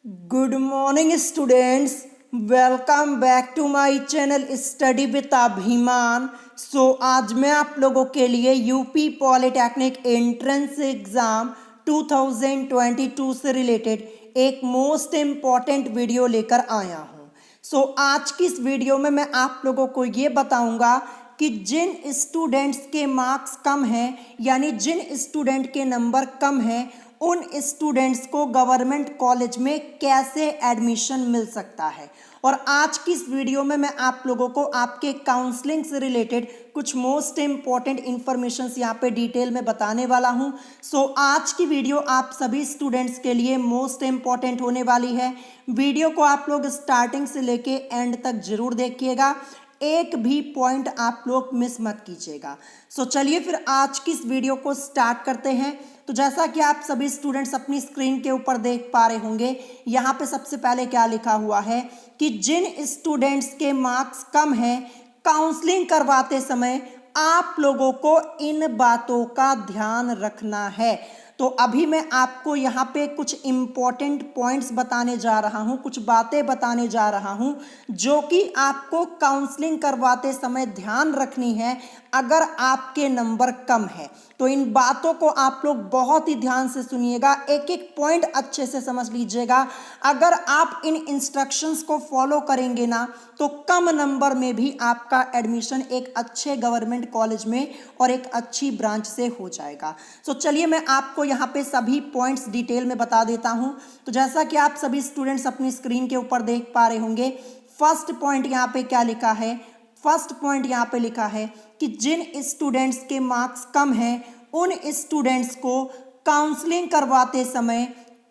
Good morning students, welcome back to my channel study with Abhiman. आज मैं आप लोगों के लिए यूपी पॉलिटेक्निक एंट्रेंस एग्ज़ाम 2022 से रिलेटेड एक मोस्ट इम्पॉर्टेंट वीडियो लेकर आया हूं। आज की इस वीडियो में मैं आप लोगों को ये बताऊंगा कि जिन स्टूडेंट्स के मार्क्स कम हैं, यानी जिन स्टूडेंट के नंबर कम हैं, उन स्टूडेंट्स को गवर्नमेंट कॉलेज में कैसे एडमिशन मिल सकता है। और आज की इस वीडियो में मैं आप लोगों को आपके काउंसलिंग से रिलेटेड कुछ मोस्ट इम्पॉर्टेंट इंफॉर्मेशन यहाँ पे डिटेल में बताने वाला हूँ। आज की वीडियो आप सभी स्टूडेंट्स के लिए मोस्ट इम्पॉर्टेंट होने वाली है। वीडियो को आप लोग स्टार्टिंग से लेके एंड तक जरूर देखिएगा, एक भी पॉइंट आप लोग मिस मत कीजिएगा। चलिए फिर आज की इस वीडियो को स्टार्ट करते हैं। तो जैसा कि आप सभी स्टूडेंट्स अपनी स्क्रीन के ऊपर देख पा रहे होंगे, यहाँ पे सबसे पहले क्या लिखा हुआ है कि जिन स्टूडेंट्स के मार्क्स कम हैं, काउंसलिंग करवाते समय आप लोगों को इन बातों का ध्यान रखना है। तो अभी मैं आपको यहाँ पे कुछ इम्पॉर्टेंट पॉइंट्स बताने जा रहा हूँ, कुछ बातें बताने जा रहा हूँ जो कि आपको काउंसलिंग करवाते समय ध्यान रखनी है अगर आपके नंबर कम है। तो इन बातों को आप लोग बहुत ही ध्यान से सुनिएगा, एक एक पॉइंट अच्छे से समझ लीजिएगा। अगर आप इन इंस्ट्रक्शंस को फॉलो करेंगे ना, तो कम नंबर में भी आपका एडमिशन एक अच्छे गवर्नमेंट कॉलेज में और एक अच्छी ब्रांच से हो जाएगा। चलिए मैं आपको यहाँ पे सभी पॉइंट्स डिटेल में बता देता हूँ। तो जैसा कि आप सभी स्टूडेंट्स अपनी स्क्रीन के ऊपर देख पा रहे होंगे, फर्स्ट पॉइंट यहाँ पे क्या लिखा है, फर्स्ट पॉइंट यहाँ पे लिखा है कि जिन स्टूडेंट्स के मार्क्स कम हैं, उन स्टूडेंट्स को काउंसलिंग करवाते समय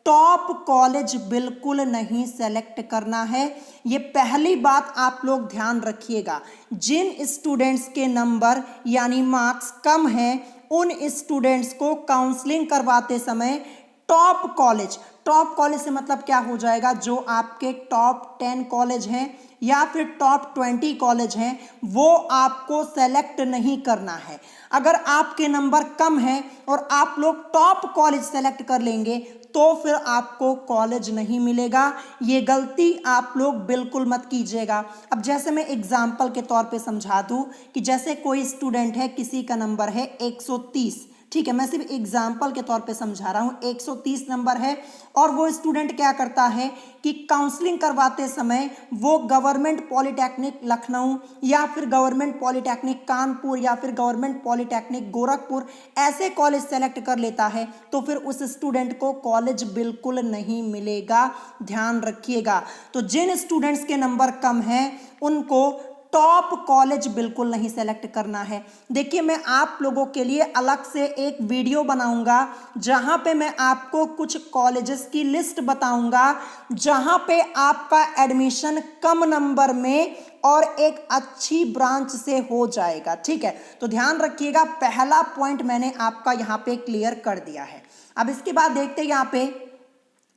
टॉप कॉलेज बिल्कुल नहीं सेलेक्ट करना है। ये पहली बात आप लोग ध्यान रखिएगा। जिन स्टूडेंट्स के नंबर यानी मार्क्स कम हैं, उन स्टूडेंट्स को काउंसलिंग करवाते समय टॉप कॉलेज से मतलब क्या हो जाएगा, जो आपके टॉप 10 कॉलेज हैं या फिर टॉप 20 कॉलेज हैं, वो आपको सेलेक्ट नहीं करना है। अगर आपके नंबर कम हैं और आप लोग टॉप कॉलेज सेलेक्ट कर लेंगे तो फिर आपको कॉलेज नहीं मिलेगा। ये गलती आप लोग बिल्कुल मत कीजिएगा। अब जैसे मैं एग्जाम्पल के तौर पे समझा दूं कि जैसे कोई स्टूडेंट है, किसी का नंबर है 130, ठीक है, मैं सिर्फ एग्जाम्पल के तौर पे समझा रहा हूँ, 130 नंबर है और वो स्टूडेंट क्या करता है कि काउंसलिंग करवाते समय वो गवर्नमेंट पॉलिटेक्निक लखनऊ या फिर गवर्नमेंट पॉलिटेक्निक कानपुर या फिर गवर्नमेंट पॉलिटेक्निक गोरखपुर ऐसे कॉलेज सेलेक्ट कर लेता है, तो फिर उस स्टूडेंट को कॉलेज बिल्कुल नहीं मिलेगा, ध्यान रखिएगा। तो जिन स्टूडेंट्स के नंबर कम हैं उनको टॉप कॉलेज बिल्कुल नहीं सेलेक्ट करना है। देखिए मैं आप लोगों के लिए अलग से एक वीडियो बनाऊंगा जहां पे मैं आपको कुछ कॉलेजेस की लिस्ट बताऊंगा जहां पे आपका एडमिशन कम नंबर में और एक अच्छी ब्रांच से हो जाएगा, ठीक है। तो ध्यान रखिएगा, पहला पॉइंट मैंने आपका यहाँ पे क्लियर कर दिया है। अब इसके बाद देखते हैं यहाँ पे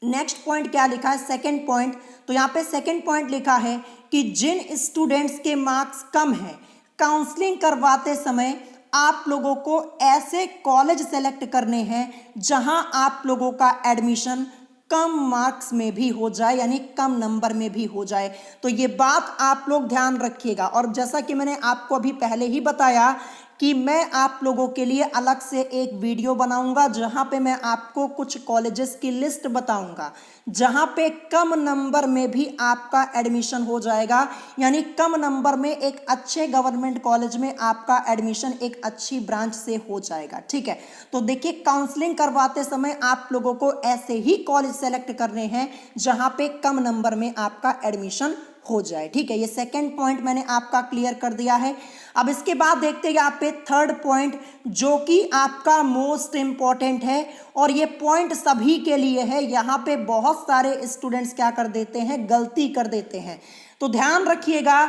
नेक्स्ट पॉइंट क्या लिखा है, सेकंड पॉइंट। तो यहाँ पे सेकंड पॉइंट लिखा है कि जिन स्टूडेंट्स के मार्क्स कम हैं, काउंसलिंग करवाते समय आप लोगों को ऐसे कॉलेज सेलेक्ट करने हैं जहां आप लोगों का एडमिशन कम मार्क्स में भी हो जाए, यानी कम नंबर में भी हो जाए। तो ये बात आप लोग ध्यान रखिएगा। और जैसा कि मैंने आपको अभी पहले ही बताया कि मैं आप लोगों के लिए अलग से एक वीडियो बनाऊंगा जहां पे मैं आपको कुछ कॉलेजेस की लिस्ट बताऊंगा जहां पे कम नंबर में भी आपका एडमिशन हो जाएगा, यानी कम नंबर में एक अच्छे गवर्नमेंट कॉलेज में आपका एडमिशन एक अच्छी ब्रांच से हो जाएगा, ठीक है। तो देखिए काउंसलिंग करवाते समय आप लोगों को ऐसे ही कॉलेज सेलेक्ट करने हैं जहां पे कम नंबर में आपका एडमिशन हो जाए, ठीक है। ये सेकंड पॉइंट मैंने आपका क्लियर कर दिया है। अब इसके बाद देखते हैं यहाँ पे थर्ड पॉइंट जो कि आपका मोस्ट इंपॉर्टेंट है और ये पॉइंट सभी के लिए है। यहाँ पे बहुत सारे स्टूडेंट्स क्या कर देते हैं, गलती कर देते हैं। तो ध्यान रखिएगा,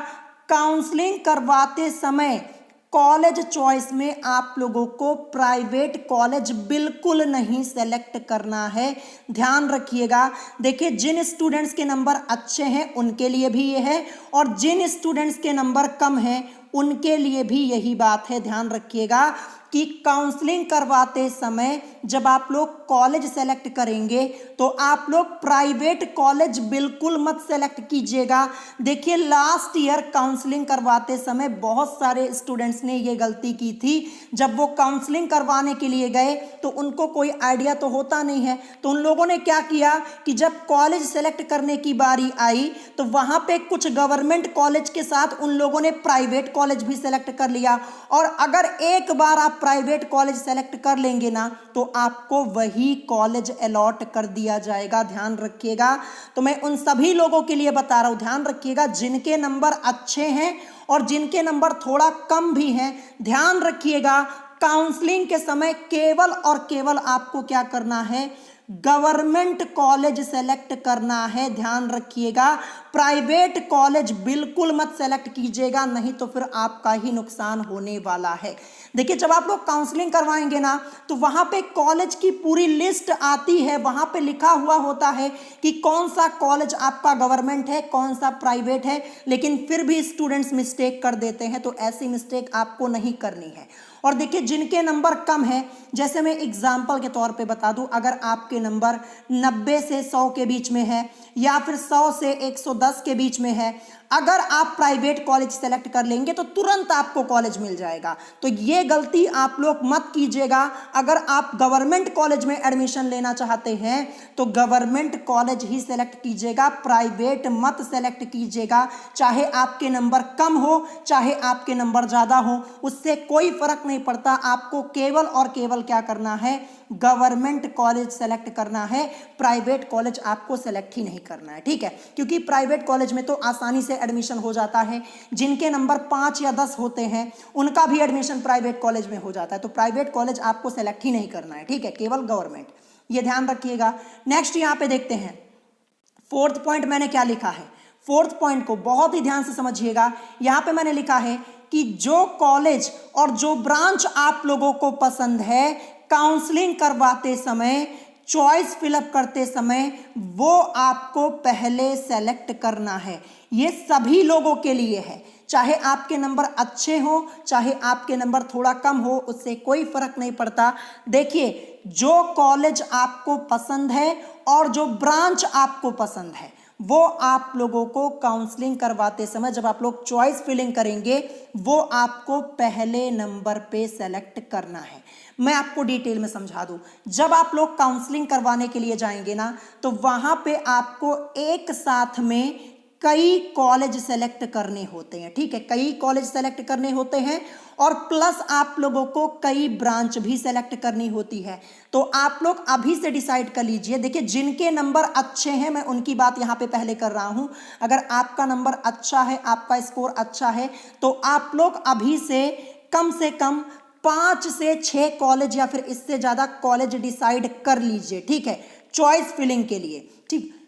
काउंसलिंग करवाते समय कॉलेज चॉइस में आप लोगों को प्राइवेट कॉलेज बिल्कुल नहीं सेलेक्ट करना है, ध्यान रखिएगा। देखिए जिन स्टूडेंट्स के नंबर अच्छे हैं उनके लिए भी ये है और जिन स्टूडेंट्स के नंबर कम हैं उनके लिए भी यही बात है, ध्यान रखिएगा कि काउंसलिंग करवाते समय जब आप लोग कॉलेज सेलेक्ट करेंगे तो आप लोग प्राइवेट कॉलेज बिल्कुल मत सेलेक्ट कीजिएगा। देखिए लास्ट ईयर काउंसलिंग करवाते समय बहुत सारे स्टूडेंट्स ने ये गलती की थी। जब वो काउंसलिंग करवाने के लिए गए तो उनको कोई आइडिया तो होता नहीं है, तो उन लोगों ने क्या किया कि जब कॉलेज सेलेक्ट करने की बारी आई तो वहां पे कुछ गवर्नमेंट कॉलेज के साथ उन लोगों ने प्राइवेट कॉलेज भी सेलेक्ट कर लिया। और अगर एक बार आप प्राइवेट कॉलेज सेलेक्ट कर लेंगे ना तो आपको वही कॉलेज अलॉट कर दिया जाएगा, ध्यान रखिएगा। तो मैं उन सभी लोगों के लिए बता रहा हूं, ध्यान रखिएगा, जिनके नंबर अच्छे हैं और जिनके नंबर थोड़ा कम भी हैं, ध्यान रखिएगा काउंसलिंग के समय केवल और केवल आपको क्या करना है, गवर्नमेंट कॉलेज सेलेक्ट करना है, ध्यान रखिएगा। प्राइवेट कॉलेज बिल्कुल मत सेलेक्ट कीजिएगा, नहीं तो फिर आपका ही नुकसान होने वाला है। देखिए जब आप लोग काउंसलिंग करवाएंगे ना तो वहां पे कॉलेज की पूरी लिस्ट आती है, वहां पे लिखा हुआ होता है कि कौन सा कॉलेज आपका गवर्नमेंट है, कौन सा प्राइवेट है, लेकिन फिर भी स्टूडेंट्स मिस्टेक कर देते हैं, तो ऐसी मिस्टेक आपको नहीं करनी है। और देखिए जिनके नंबर कम है, जैसे मैं एग्जाम्पल के तौर पे बता दूं, अगर आपके नंबर 90 से 100 के बीच में है या फिर 100 से 110 के बीच में है, अगर आप प्राइवेट कॉलेज सेलेक्ट कर लेंगे तो तुरंत आपको कॉलेज मिल जाएगा। तो ये गलती आप लोग मत कीजिएगा। अगर आप गवर्नमेंट कॉलेज में एडमिशन लेना चाहते हैं तो गवर्नमेंट कॉलेज ही सेलेक्ट कीजिएगा, प्राइवेट मत सेलेक्ट कीजिएगा। चाहे आपके नंबर कम हो चाहे आपके नंबर ज्यादा हो, उससे कोई फर्क नहीं पड़ता। आपको केवल और केवल क्या करना है, गवर्नमेंट कॉलेज सेलेक्ट करना है, प्राइवेट कॉलेज आपको सेलेक्ट ही नहीं करना है, ठीक है। क्योंकि प्राइवेट कॉलेज में तो आसानी से एडमिशन हो जाता है, जिनके नंबर 5 या 10 होते हैं उनका भी एडमिशन प्राइवेट कॉलेज में हो जाता है। तो प्राइवेट कॉलेज आपको सेलेक्ट ही नहीं करना है, ठीक है, केवल गवर्नमेंट, ये ध्यान रखिएगा। नेक्स्ट यहां पे देखते हैं फोर्थ पॉइंट मैंने क्या लिखा है। फोर्थ पॉइंट को बहुत ही ध्यान से समझिएगा। यहां पे मैंने लिखा है कि जो कॉलेज और जो ब्रांच आप लोगों को पसंद है, काउंसलिंग करवाते समय, चॉइस फिलअप करते समय, वो आपको पहले सेलेक्ट करना है। ये सभी लोगों के लिए है, चाहे आपके नंबर अच्छे हो चाहे आपके नंबर थोड़ा कम हो, उससे कोई फर्क नहीं पड़ता। देखिए जो कॉलेज आपको पसंद है और जो ब्रांच आपको पसंद है वो आप लोगों को काउंसलिंग करवाते समय जब आप लोग चॉइस फिलिंग करेंगे वो आपको पहले नंबर पे सेलेक्ट करना है। मैं आपको डिटेल में समझा दूं, जब आप लोग काउंसलिंग करवाने के लिए जाएंगे ना तो वहां पे आपको एक साथ में कई कॉलेज सेलेक्ट करने होते हैं, ठीक है, कई कॉलेज सेलेक्ट करने होते हैं और प्लस आप लोगों को कई ब्रांच भी सेलेक्ट करनी होती है। तो आप लोग अभी से डिसाइड कर लीजिए। देखिए जिनके नंबर अच्छे हैं मैं उनकी बात यहाँ पे पहले कर रहा हूँ। अगर आपका नंबर अच्छा है, आपका स्कोर अच्छा है, तो आप लोग अभी से कम 5 से 6 कॉलेज या फिर इससे ज्यादा कॉलेज डिसाइड कर लीजिए, ठीक है, चॉइस फिलिंग के लिए,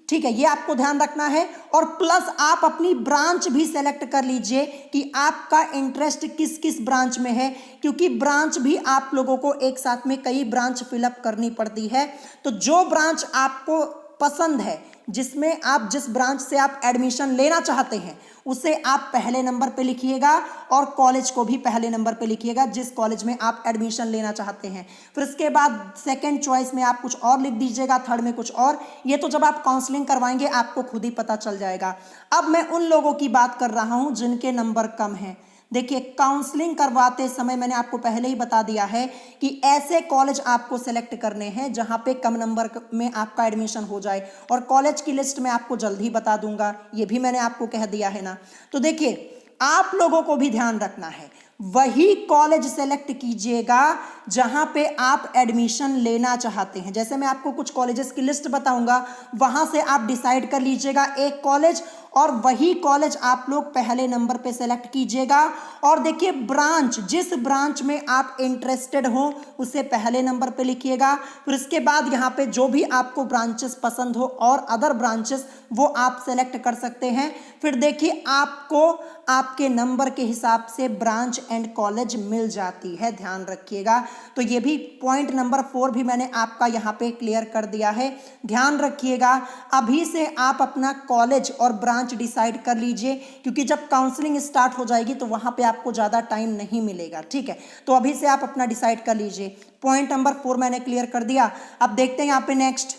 ठीक है, ये आपको ध्यान रखना है। और प्लस आप अपनी ब्रांच भी सेलेक्ट कर लीजिए कि आपका इंटरेस्ट किस किस ब्रांच में है, क्योंकि ब्रांच भी आप लोगों को एक साथ में कई ब्रांच फिलअप करनी पड़ती है। तो जो ब्रांच आपको पसंद है, जिसमें आप जिस ब्रांच से आप एडमिशन लेना चाहते हैं उसे आप पहले नंबर पे लिखिएगा और कॉलेज को भी पहले नंबर पे लिखिएगा जिस कॉलेज में आप एडमिशन लेना चाहते हैं। फिर उसके बाद सेकंड चॉइस में आप कुछ और लिख दीजिएगा, थर्ड में कुछ और। ये तो जब आप काउंसलिंग करवाएंगे आपको खुद ही पता चल जाएगा। अब मैं उन लोगों की बात कर रहा हूं जिनके नंबर कम हैं। देखिए काउंसलिंग करवाते समय मैंने आपको पहले ही बता दिया है कि ऐसे कॉलेज आपको सेलेक्ट करने हैं जहां पे कम नंबर में आपका एडमिशन हो जाए, और कॉलेज की लिस्ट मैं आपको जल्द ही बता दूंगा, ये भी मैंने आपको कह दिया है ना। तो देखिए आप लोगों को भी ध्यान रखना है, वही कॉलेज सेलेक्ट कीजिएगा जहां पे आप एडमिशन लेना चाहते हैं। जैसे मैं आपको कुछ कॉलेजेस की लिस्ट बताऊंगा, वहां से आप डिसाइड कर लीजिएगा एक कॉलेज और वही कॉलेज आप लोग पहले नंबर पे सेलेक्ट कीजिएगा। और देखिए ब्रांच, जिस ब्रांच में आप इंटरेस्टेड हो उसे पहले नंबर पे लिखिएगा। फिर इसके बाद यहाँ पे जो भी आपको ब्रांचेस पसंद हो और अदर ब्रांचेस वो आप सेलेक्ट कर सकते हैं। फिर देखिए आपको आपके नंबर के हिसाब से ब्रांच एंड कॉलेज मिल जाती है, ध्यान रखिएगा। तो ये भी पॉइंट नंबर 4 भी मैंने आपका यहाँ पे क्लियर कर दिया है, ध्यान रखिएगा। अभी से आप अपना कॉलेज और ब्रांच ब्रांच डिसाइड कर लीजिए, क्योंकि जब काउंसलिंग स्टार्ट हो जाएगी तो वहाँ पे आपको ज़्यादा टाइम नहीं मिलेगा। ठीक है, तो अभी से आप अपना डिसाइड कर लीजिए। पॉइंट नंबर 4 मैंने क्लियर कर दिया। अब देखते हैं यहाँ पे नेक्स्ट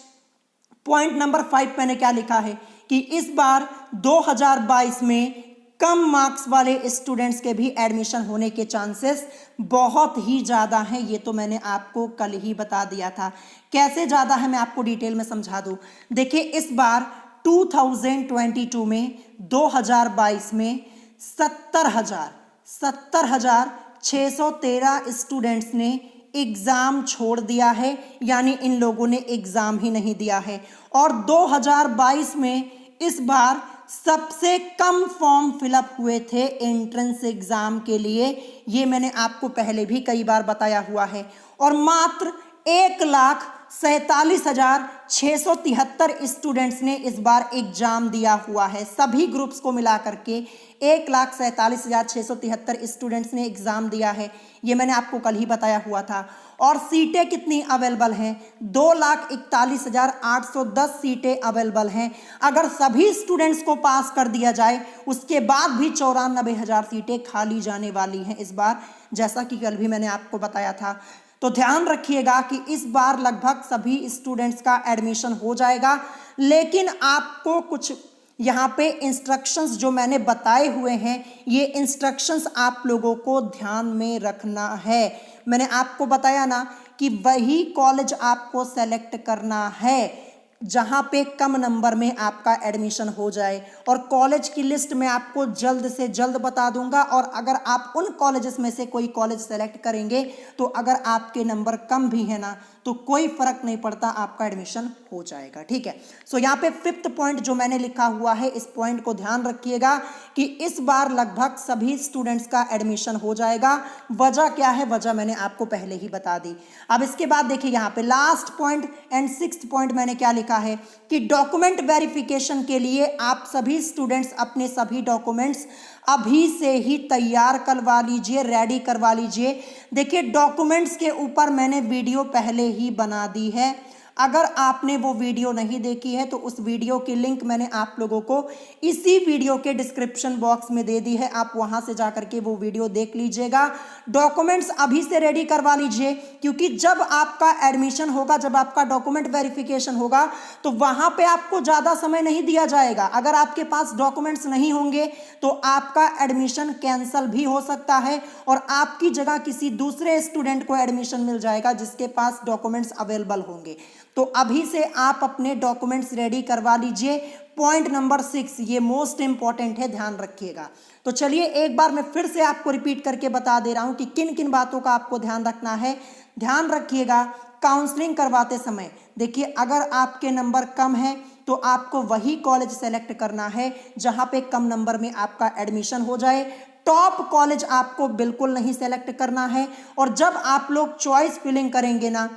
पॉइंट नंबर 5 मैंने क्या लिखा है कि इस बार 2022 में कम मार्क्स वाले स्टूडेंट्स के भी एडमिशन होने के चांसेस बहुत ही ज़्यादा हैं। ये तो मैंने आपको कल ही बता दिया था। कैसे ज़्यादा है मैं आपको डिटेल में समझा दूँ। देखिए इस बार 2022 में 2022 में 70,613 स्टूडेंट्स ने एग्ज़ाम छोड़ दिया है, यानी इन लोगों ने एग्ज़ाम ही नहीं दिया है। और 2022 में इस बार सबसे कम फॉर्म फिलअप हुए थे एंट्रेंस एग्ज़ाम के लिए। ये मैंने आपको पहले भी कई बार बताया हुआ है। और मात्र 1,47,673 स्टूडेंट्स ने इस बार एग्जाम दिया हुआ है। सभी ग्रुप्स को मिला करके 1,47,673 स्टूडेंट्स ने एग्जाम दिया है। ये मैंने आपको कल ही बताया हुआ था। और सीटें कितनी अवेलेबल हैं? 2,41,810 सीटें अवेलेबल हैं। अगर सभी स्टूडेंट्स को पास कर दिया जाए उसके बाद भी 94,000 सीटें खाली जाने वाली हैं इस बार, जैसा कि कल भी मैंने आपको बताया था। तो ध्यान रखिएगा कि इस बार लगभग सभी स्टूडेंट्स का एडमिशन हो जाएगा, लेकिन आपको कुछ यहाँ पे इंस्ट्रक्शंस जो मैंने बताए हुए हैं, ये इंस्ट्रक्शंस आप लोगों को ध्यान में रखना है। मैंने आपको बताया ना कि वही कॉलेज आपको सेलेक्ट करना है जहाँ पे कम नंबर में आपका एडमिशन हो जाए। और कॉलेज की लिस्ट मैं आपको जल्द से जल्द बता दूंगा। और अगर आप उन कॉलेजेस में से कोई कॉलेज सेलेक्ट करेंगे तो अगर आपके नंबर कम भी है ना तो कोई फर्क नहीं पड़ता, आपका एडमिशन हो जाएगा। ठीक है, सो यहाँ पे 5th पॉइंट जो मैंने लिखा हुआ है, इस पॉइंट को ध्यान रखिएगा कि इस बार लगभग सभी स्टूडेंट्स का एडमिशन हो जाएगा। वजह क्या है? वजह मैंने आपको पहले ही बता दी। अब इसके बाद देखिए यहाँ पे last point and 6th point मैंने क्या लिखा है कि डॉक्यूमेंट वेरिफिकेशन के लिए आप सभी स्टूडेंट्स अपने सभी डॉक्यूमेंट्स अभी से ही तैयार करवा लीजिए, रेडी करवा लीजिए। देखिए डॉक्यूमेंट्स के ऊपर मैंने वीडियो पहले ही बना दी है। अगर आपने वो वीडियो नहीं देखी है तो उस वीडियो की लिंक मैंने आप लोगों को इसी वीडियो के डिस्क्रिप्शन बॉक्स में दे दी है। आप वहां से जाकर के वो वीडियो देख लीजिएगा। डॉक्यूमेंट्स अभी से रेडी करवा लीजिए, क्योंकि जब आपका एडमिशन होगा, जब आपका डॉक्यूमेंट वेरिफिकेशन होगा तो वहां पे आपको ज़्यादा समय नहीं दिया जाएगा। अगर आपके पास डॉक्यूमेंट्स नहीं होंगे तो आपका एडमिशन कैंसिल भी हो सकता है और आपकी जगह किसी दूसरे स्टूडेंट को एडमिशन मिल जाएगा जिसके पास डॉक्यूमेंट्स अवेलेबल होंगे। तो अभी से आप अपने डॉक्यूमेंट्स रेडी करवा लीजिए। पॉइंट नंबर 6 ये मोस्ट इंपॉर्टेंट है, ध्यान रखिएगा। तो चलिए एक बार मैं फिर से आपको रिपीट करके बता दे रहा हूं कि किन किन बातों का आपको ध्यान रखना है। ध्यान रखिएगा काउंसलिंग करवाते समय, देखिए अगर आपके नंबर कम है तो आपको वही कॉलेज सेलेक्ट करना है जहां पे कम नंबर में आपका एडमिशन हो जाए। टॉप कॉलेज आपको बिल्कुल नहीं सेलेक्ट करना है। और जब आप लोग चॉइस फिलिंग करेंगे ना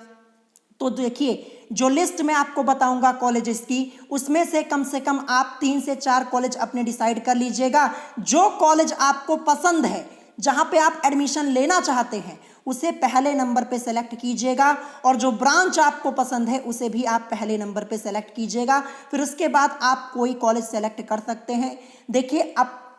तो देखिए जो लिस्ट मैं आपको बताऊंगा कॉलेजेस की, उसमें से कम आप 3 से 4 कॉलेज अपने डिसाइड कर लीजिएगा। जो कॉलेज आपको पसंद है, जहां पे आप एडमिशन लेना चाहते हैं, उसे पहले नंबर पे सेलेक्ट कीजिएगा। और जो ब्रांच आपको पसंद है उसे भी आप पहले नंबर पे सेलेक्ट कीजिएगा। फिर उसके बाद आप कोई कॉलेज सेलेक्ट कर सकते हैं। देखिए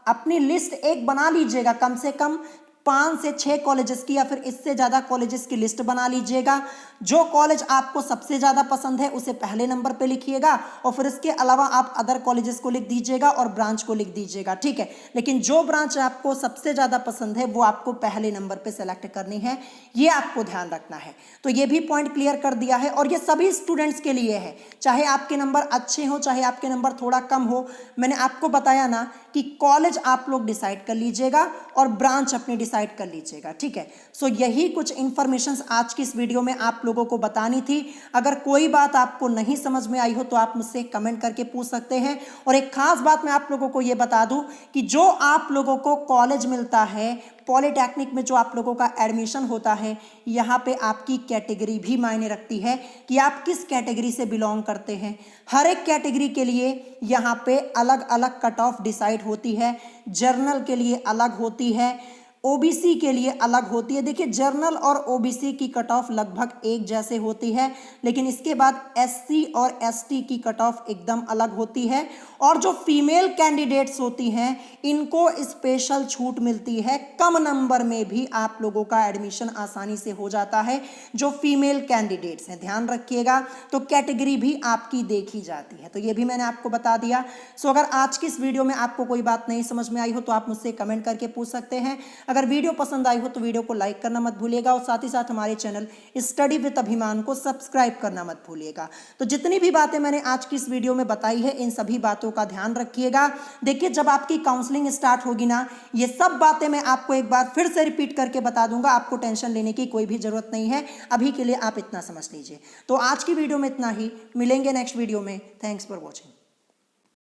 अपनी लिस्ट एक बना लीजिएगा, कम से कम 5 से 6 कॉलेजेस की या फिर इससे ज़्यादा कॉलेजेस की लिस्ट बना लीजिएगा। जो कॉलेज आपको सबसे ज़्यादा पसंद है उसे पहले नंबर पे लिखिएगा और फिर इसके अलावा आप अदर कॉलेजेस को लिख दीजिएगा और ब्रांच को लिख दीजिएगा। ठीक है, लेकिन जो ब्रांच आपको सबसे ज़्यादा पसंद है वो आपको पहले नंबर पे सेलेक्ट करनी है, ये आपको ध्यान रखना है। तो ये भी पॉइंट क्लियर कर दिया है और ये सभी स्टूडेंट्स के लिए है, चाहे आपके नंबर अच्छे हो चाहे आपके नंबर थोड़ा कम हो। मैंने आपको बताया ना कि कॉलेज आप लोग डिसाइड कर लीजिएगा और ब्रांच अपनी डिसाइड कर लीजिएगा। ठीक है, सो यही कुछ इंफॉर्मेशन आज की इस वीडियो में आप लोगों को बतानी थी। अगर कोई बात आपको नहीं समझ में आई हो तो आप मुझसे कमेंट करके पूछ सकते हैं। और एक खास बात मैं आप लोगों को ये बता दूं कि जो आप लोगों को कॉलेज मिलता है, पॉलिटेक्निक में जो आप लोगों का एडमिशन होता है, यहाँ पे आपकी कैटेगरी भी मायने रखती है कि आप किस कैटेगरी से बिलोंग करते हैं। हर एक कैटेगरी के लिए यहाँ पे अलग अलग कट ऑफ डिसाइड होती है। जर्नल के लिए अलग होती है, ओबीसी के लिए अलग होती है। देखिए जनरल और ओबीसी की कट ऑफ लगभग एक जैसे होती है, लेकिन इसके बाद एससी और एसटी की कट ऑफ एकदम अलग होती है। और जो फीमेल कैंडिडेट्स होती हैं इनको स्पेशल छूट मिलती है, कम नंबर में भी आप लोगों का एडमिशन आसानी से हो जाता है। जो फीमेल कैंडिडेट्स हैं ध्यान रखिएगा, तो कैटेगरी भी आपकी देखी जाती है। तो ये भी मैंने आपको बता दिया। सो अगर आज की इस वीडियो में आपको कोई बात नहीं समझ में आई हो तो आप मुझसे कमेंट करके पूछ सकते हैं। अगर वीडियो पसंद आई हो तो वीडियो को लाइक करना मत भूलिएगा, और साथ ही साथ हमारे चैनल स्टडी विद अभिमान को सब्सक्राइब करना मत भूलिएगा। तो जितनी भी बातें मैंने आज की इस वीडियो में बताई है इन सभी बातों का ध्यान रखिएगा। देखिए जब आपकी काउंसलिंग स्टार्ट होगी ना, ये सब बातें मैं आपको एक बार फिर से रिपीट करके बता दूंगा, आपको टेंशन लेने की कोई भी जरूरत नहीं है। अभी के लिए आप इतना समझ लीजिए। तो आज की वीडियो में इतना ही, मिलेंगे नेक्स्ट वीडियो में। Thanks for watching.